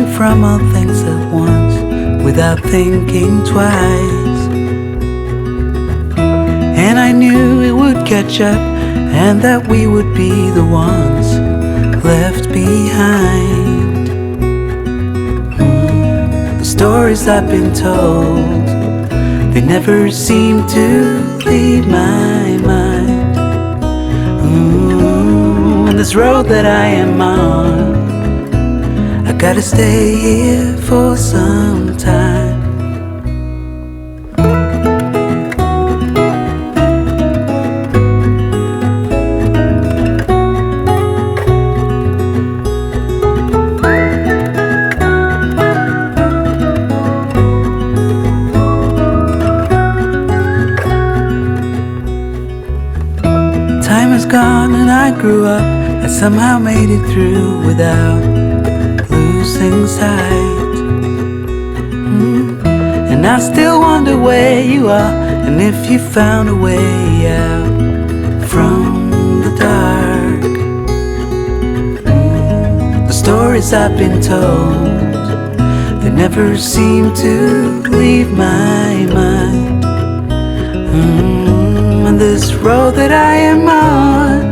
running from all things at once without thinking twice. And I knew it would catch up and that we would be the ones left behind. The stories I've been told, they never seem to leave my mind. On this road that I am on, I gotta stay here for some time. Time is gone and I grew up. I somehow made it through without losing sight. And I still wonder where you are, and if you found a way out from the dark. The stories I've been told, they never seem to leave my mind. On this road that I am on,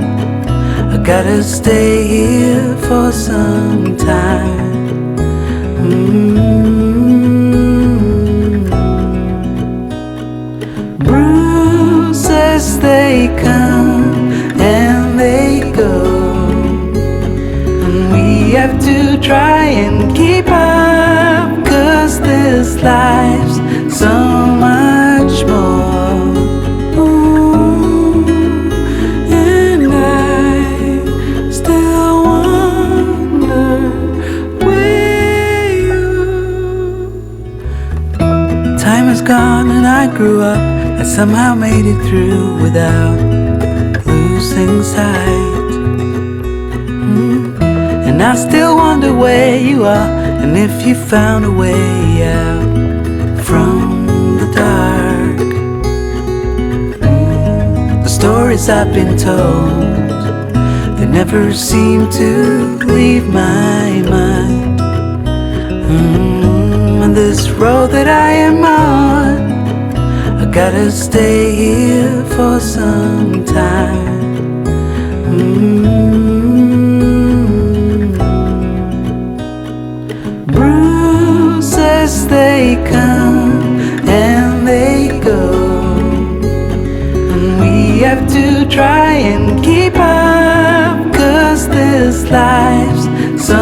I gotta stay here for some time. Bruises, they come and they go, and we have to try and keep up, 'cause this life's so much more. Time is gone and I grew up. I somehow made it through without losing sight. And I still wonder where you are, and if you found a way out from the dark. The stories I've been told, they never seem to leave my mind. On this road that I am on, I gotta stay here for some time. Bruises, they come and they go, and we have to try and keep up, 'cause this life's so